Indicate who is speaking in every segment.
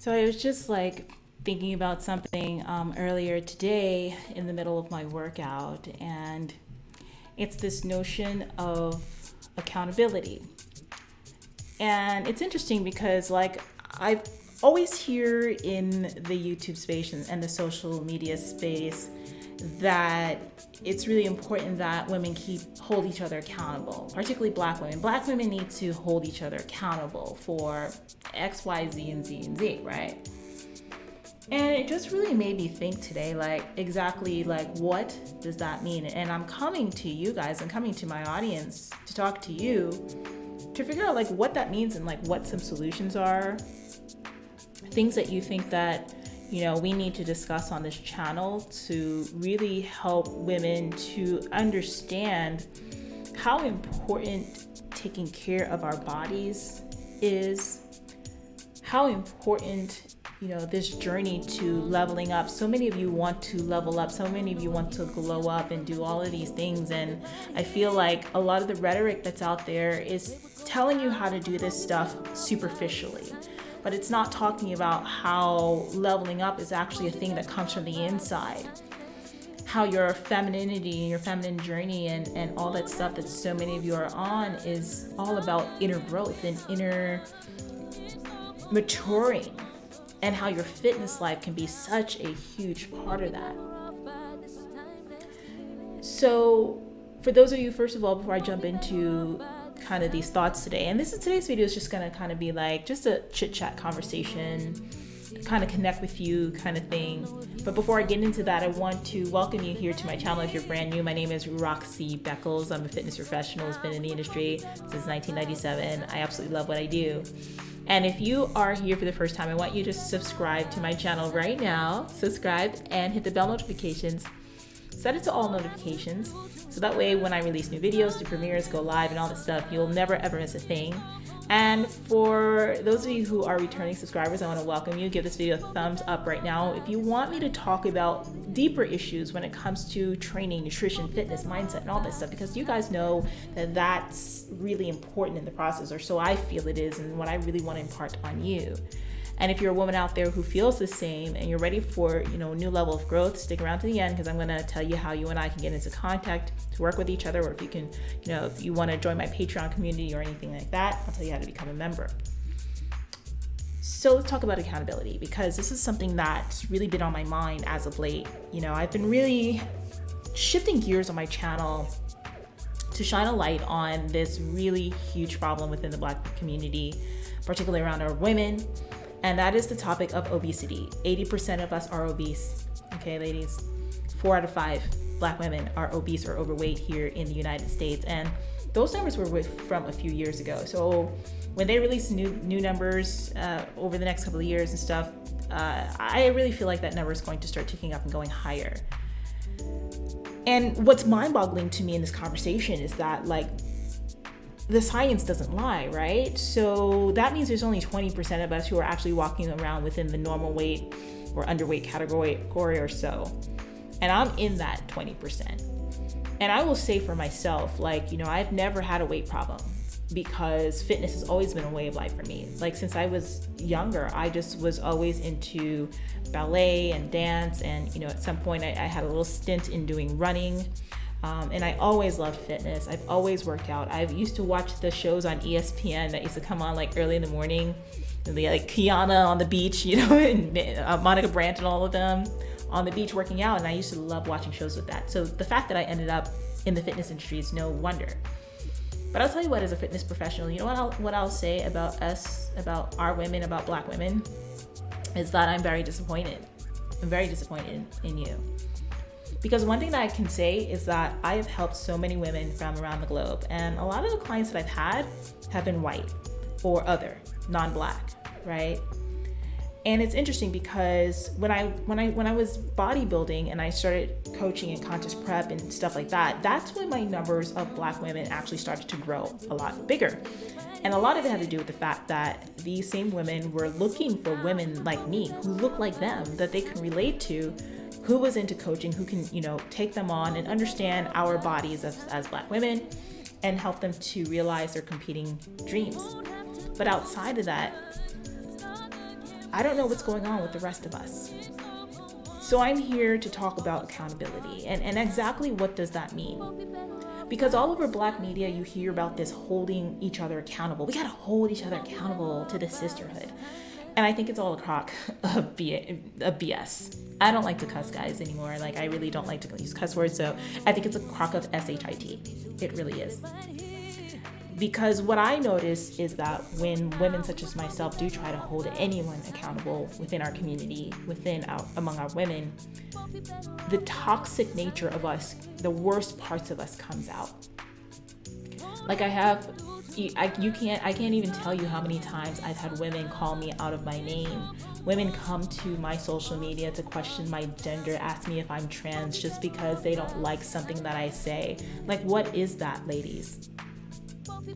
Speaker 1: So I was just like thinking about something earlier today in the middle of my workout, and it's this notion of accountability. And it's interesting because, like, I always hear in the YouTube space and the social media space that it's really important that women hold each other accountable, particularly Black women. Black women need to hold each other accountable for X, Y, Z, and Z, and Z, right? And it just really made me think today, like, exactly, like, what does that mean? And I'm coming to you guys, I'm coming to my audience to talk to you to figure out, like, what that means and, like, what some solutions are, things that you think that, we need to discuss on this channel to really help women to understand how important taking care of our bodies is, how important, this journey to leveling up. So many of you want to level up. So many of you want to glow up and do all of these things. And I feel like a lot of the rhetoric that's out there is telling you how to do this stuff superficially. But it's not talking about how leveling up is actually a thing that comes from the inside. How your femininity and your feminine journey and all that stuff that so many of you are on is all about inner growth and inner maturing, and how your fitness life can be such a huge part of that. So for those of you, first of all, before I jump into kind of these thoughts today, and today's video is just going to kind of be like just a chit chat conversation, kind of connect with you kind of thing. But before I get into that, I want to welcome you here to my channel. If you're brand new, my name is Roxy Beckles. I'm a fitness professional who's been in the industry since 1997. I absolutely love what I do. And if you are here for the first time, I want you to subscribe to my channel right now. Subscribe and hit the bell notifications. Set it to all notifications, so that way when I release new videos, do premieres, go live, and all this stuff, you'll never ever miss a thing. And for those of you who are returning subscribers, I want to welcome you. Give this video a thumbs up right now. If you want me to talk about deeper issues when it comes to training, nutrition, fitness, mindset, and all that stuff, because you guys know that that's really important in the process, or so I feel it is, and what I really want to impart on you. And if you're a woman out there who feels the same and you're ready for, a new level of growth, stick around to the end, because I'm going to tell you how you and I can get into contact to work with each other, or if you can, if you want to join my Patreon community or anything like that, I'll tell you how to become a member. So let's talk about accountability, because this is something that's really been on my mind as of late. I've been really shifting gears on my channel to shine a light on this really huge problem within the Black community, particularly around our women. And that is the topic of obesity. 80% of us are obese. Okay, ladies, 4 out of 5 Black women are obese or overweight here in the United States. And those numbers were from a few years ago. So when they release new numbers over the next couple of years and stuff, I really feel like that number is going to start ticking up and going higher. And what's mind-boggling to me in this conversation is that, like, the science doesn't lie, right? So that means there's only 20% of us who are actually walking around within the normal weight or underweight category or so. And I'm in that 20%. And I will say for myself, like, I've never had a weight problem, because fitness has always been a way of life for me. Like, since I was younger, I just was always into ballet and dance. And, at some point I had a little stint in doing running. And I always loved fitness. I've always worked out. I used to watch the shows on ESPN that used to come on like early in the morning. And like Kiana on the beach, and Monica Brandt and all of them on the beach working out. And I used to love watching shows with that. So the fact that I ended up in the fitness industry is no wonder. But I'll tell you what, as a fitness professional, what I'll say about us, about our women, about Black women, is that I'm very disappointed. I'm very disappointed in you. Because one thing that I can say is that I have helped so many women from around the globe, and a lot of the clients that I've had have been white or other, non-Black, right? And it's interesting because when I was bodybuilding and I started coaching and contest prep and stuff like that, that's when my numbers of Black women actually started to grow a lot bigger. And a lot of it had to do with the fact that these same women were looking for women like me who look like them, that they can relate to, who was into coaching, who can, take them on and understand our bodies as Black women and help them to realize their competing dreams. But outside of that, I don't know what's going on with the rest of us. So I'm here to talk about accountability and exactly what does that mean? Because all over Black media, you hear about this holding each other accountable. We gotta hold each other accountable to the sisterhood. And I think it's all a crock of BS. I don't like to cuss, guys, anymore. Like, I really don't like to use cuss words. So I think it's a crock of SHIT. It really is. Because what I notice is that when women such as myself do try to hold anyone accountable within our community, among our women, the toxic nature of us, the worst parts of us comes out. Like I can't even tell you how many times I've had women call me out of my name. Women come to my social media to question my gender, ask me if I'm trans just because they don't like something that I say. Like, what is that, ladies?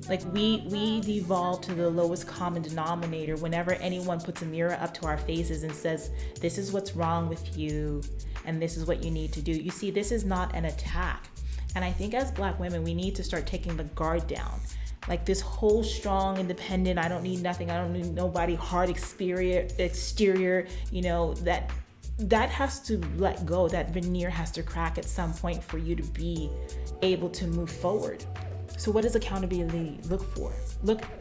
Speaker 1: Like, we devolve to the lowest common denominator whenever anyone puts a mirror up to our faces and says, this is what's wrong with you and this is what you need to do. You see, this is not an attack. And I think as Black women, we need to start taking the guard down. Like, this whole strong, independent, I don't need nothing, I don't need nobody, hard exterior, that has to let go. That veneer has to crack at some point for you to be able to move forward. So what does accountability look for?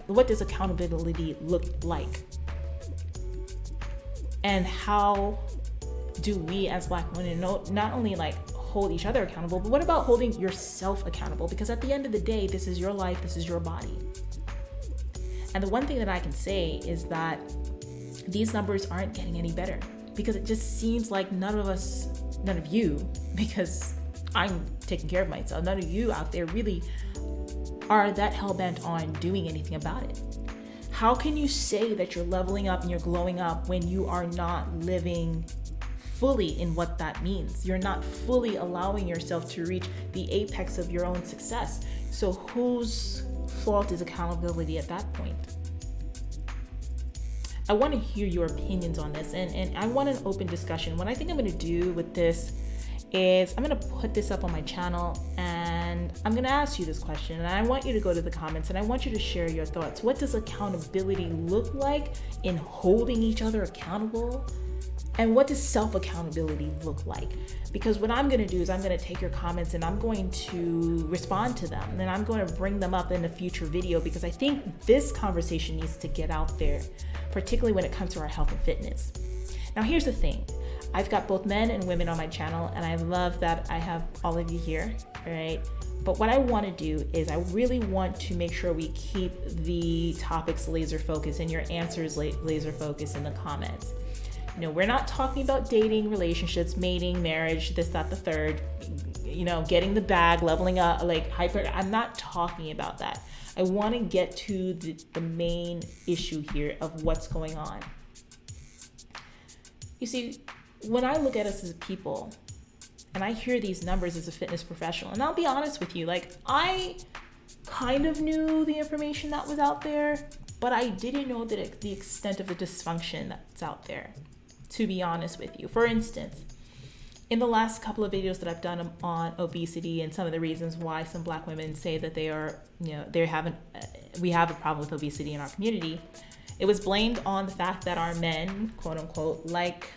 Speaker 1: What does accountability look like? And how do we as Black women not only like hold each other accountable, but what about holding yourself accountable? Because at the end of the day, this is your life, this is your body. And the one thing that I can say is that these numbers aren't getting any better, because it just seems like none of you, because I'm taking care of myself, none of you out there really are that hell-bent on doing anything about it. How can you say that you're leveling up and you're glowing up when you are not living fully in what that means? You're not fully allowing yourself to reach the apex of your own success. So whose fault is accountability at that point? I want to hear your opinions on this, and I want an open discussion. What I think I'm going to do with this is I'm going to put this up on my channel, and I'm going to ask you this question, and I want you to go to the comments and I want you to share your thoughts. What does accountability look like in holding each other accountable? And what does self-accountability look like? Because what I'm going to do is I'm going to take your comments and I'm going to respond to them, and I'm going to bring them up in a future video, because I think this conversation needs to get out there, particularly when it comes to our health and fitness. Now, here's the thing. I've got both men and women on my channel, and I love that I have all of you here, all right? But what I want to do is I really want to make sure we keep the topics laser focused and your answers laser focused in the comments. You know, we're not talking about dating, relationships, mating, marriage, this, that, the third, getting the bag, leveling up, I'm not talking about that. I want to get to the main issue here of what's going on. You see, when I look at us as people and I hear these numbers as a fitness professional, and I'll be honest with you, I kind of knew the information that was out there, but I didn't know the extent of the dysfunction that's out there, to be honest with you. For instance, in the last couple of videos that I've done on obesity and some of the reasons why some Black women say that we have a problem with obesity in our community, it was blamed on the fact that our men, quote unquote, like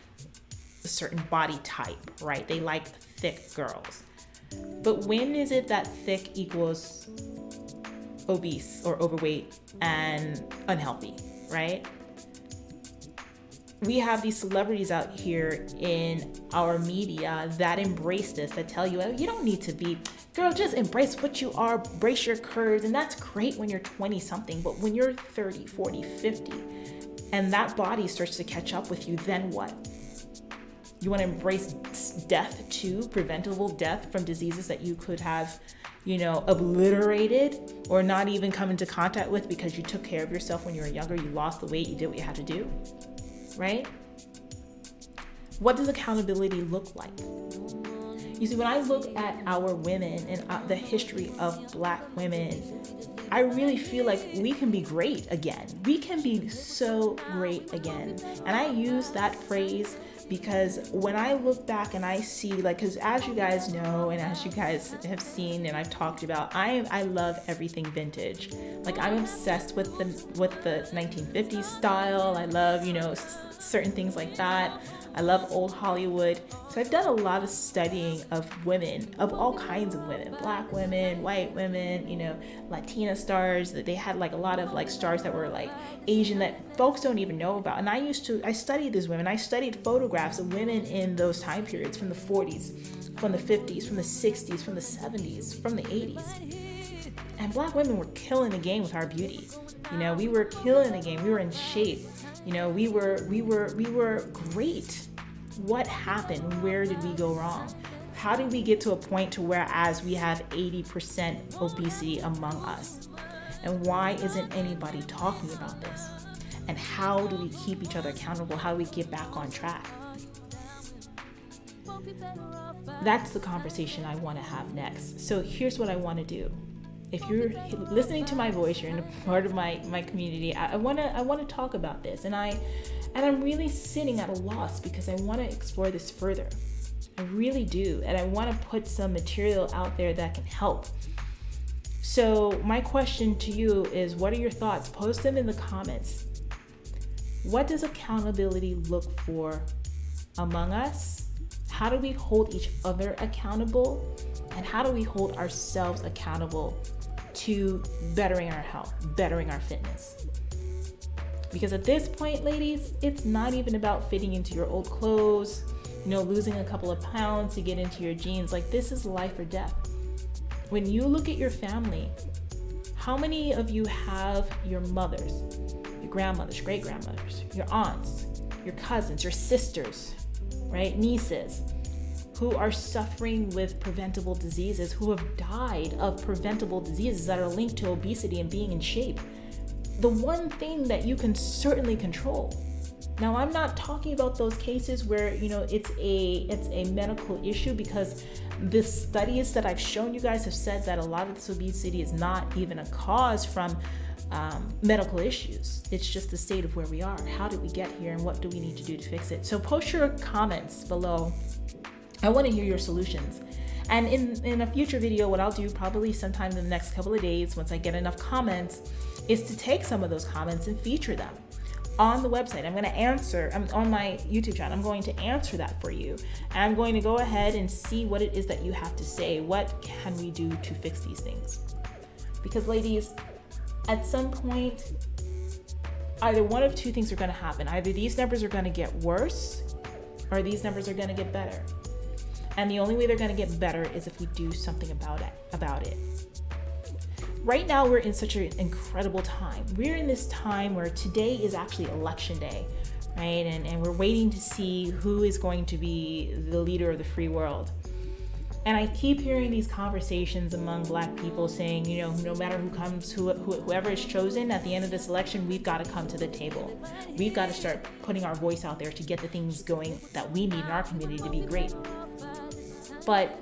Speaker 1: a certain body type, right? They like thick girls. But when is it that thick equals obese or overweight and unhealthy, right? We have these celebrities out here in our media that embrace this, that tell you, you don't need to be, girl, just embrace what you are, brace your curves. And that's great when you're 20 something, but when you're 30, 40, 50, and that body starts to catch up with you, then what? You want to embrace death too, preventable death from diseases that you could have, obliterated or not even come into contact with because you took care of yourself when you were younger, you lost the weight, you did what you had to do, right? What does accountability look like? You see, when I look at our women and the history of Black women, I really feel like we can be great again. We can be so great again. And I use that phrase because when I look back and I see, like, because as you guys know and as you guys have seen and I've talked about, I love everything vintage. Like, I'm obsessed with the 1950s style. I love, certain things like that. I love old Hollywood. So I've done a lot of studying of women, of all kinds of women, Black women, white women, Latina stars. That they had like a lot of like stars that were like Asian that folks don't even know about. And I studied these women. I studied photographs of women in those time periods, from the 40s, from the 50s, from the 60s, from the 70s, from the 80s. And Black women were killing the game with our beauty. We were killing the game. We were in shape. We were great. What happened? Where did we go wrong? How did we get to a point to whereas we have 80% obesity among us? And why isn't anybody talking about this? And how do we keep each other accountable? How do we get back on track? That's the conversation I want to have next. So here's what I want to do. If you're listening to my voice, you're in a part of my community, I want to talk about this, and I'm really sitting at a loss because I want to explore this further. I really do, and I want to put some material out there that can help. So my question to you is, what are your thoughts? Post them in the comments. What does accountability look for among us? How do we hold each other accountable? And how do we hold ourselves accountable to bettering our health, bettering our fitness? Because at this point, ladies, it's not even about fitting into your old clothes, losing a couple of pounds to get into your jeans. Like, this is life or death. When you look at your family, how many of you have your mothers, your grandmothers, great-grandmothers, your aunts, your cousins, your sisters, right? Nieces, who are suffering with preventable diseases, who have died of preventable diseases that are linked to obesity and being in shape? The one thing that you can certainly control. Now, I'm not talking about those cases where, it's a medical issue, because the studies that I've shown you guys have said that a lot of this obesity is not even a cause from medical issues. It's just the state of where we are. How did we get here, and what do we need to do to fix it? So post your comments below. I want to hear your solutions. And in a future video, what I'll do probably sometime in the next couple of days, once I get enough comments, is to take some of those comments and feature them on the website. I'm going to answer, on my YouTube channel, I'm going to answer that for you. And I'm going to go ahead and see what it is that you have to say. What can we do to fix these things? Because ladies, at some point, either one of two things are going to happen. Either these numbers are going to get worse, or these numbers are going to get better. And the only way they're going to get better is if we do something about it. Right now, we're in such an incredible time. We're in this time where today is actually election day, right? And we're waiting to see who is going to be the leader of the free world. And I keep hearing these conversations among Black people saying, no matter who comes, whoever is chosen at the end of this election, we've got to come to the table. We've got to start putting our voice out there to get the things going that we need in our community to be great. But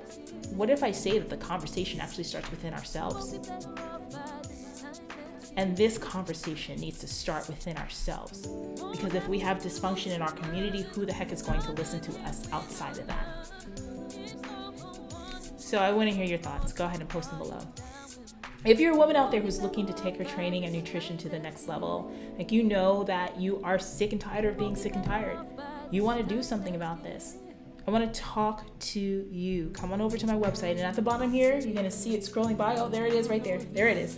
Speaker 1: what if I say that the conversation actually starts within ourselves? And this conversation needs to start within ourselves. Because if we have dysfunction in our community, who the heck is going to listen to us outside of that? So I want to hear your thoughts. Go ahead and post them below. If you're a woman out there who's looking to take her training and nutrition to the next level, like, that you are sick and tired of being sick and tired, you want to do something about this, I want to talk to you. Come on over to my website, and at the bottom here, you're going to see it scrolling by. Oh, there it is right there. There it is.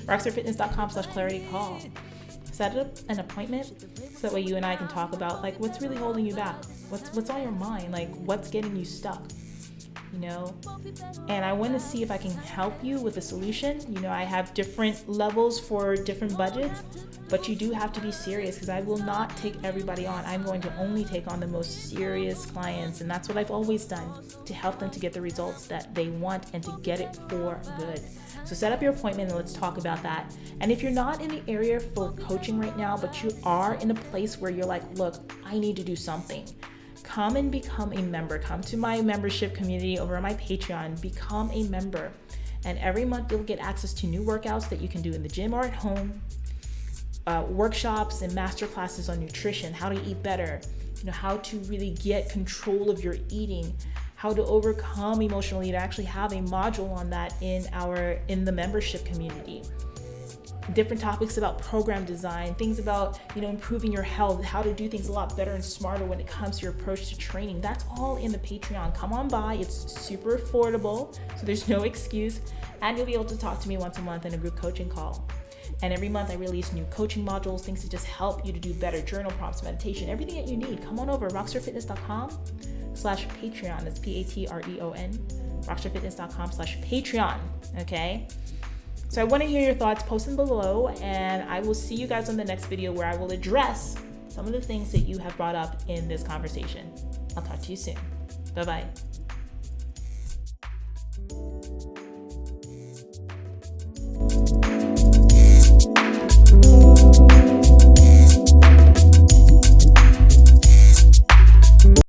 Speaker 1: rockstarfitness.com/claritycall. Set up an appointment so that way you and I can talk about, like, what's really holding you back? What's on your mind? Like, what's getting you stuck? And I want to see if I can help you with a solution. I have different levels for different budgets, but you do have to be serious, because I will not take everybody on. I'm going to only take on the most serious clients, and that's what I've always done, to help them to get the results that they want and to get it for good. So set up your appointment and let's talk about that. And if you're not in the area for coaching right now, but you are in a place where you're like, look, I need to do something, come and become a member. Come to my membership community over on my Patreon. Become a member. And every month you'll get access to new workouts that you can do in the gym or at home, workshops and master classes on nutrition, how to eat better, how to really get control of your eating, how to overcome emotional eating. I actually have a module on that in the membership community. Different topics about program design, things about improving your health, how to do things a lot better and smarter when it comes to your approach to training. That's all in the Patreon. Come on by. It's super affordable, so there's no excuse. And you'll be able to talk to me once a month in a group coaching call. And every month I release new coaching modules, things to just help you to do better, journal prompts, meditation, everything that you need. Come on over, rockstarfitness.com/Patreon. That's Patreon, rockstarfitness.com/Patreon. Okay. So I want to hear your thoughts, post them below, and I will see you guys on the next video where I will address some of the things that you have brought up in this conversation. I'll talk to you soon. Bye-bye.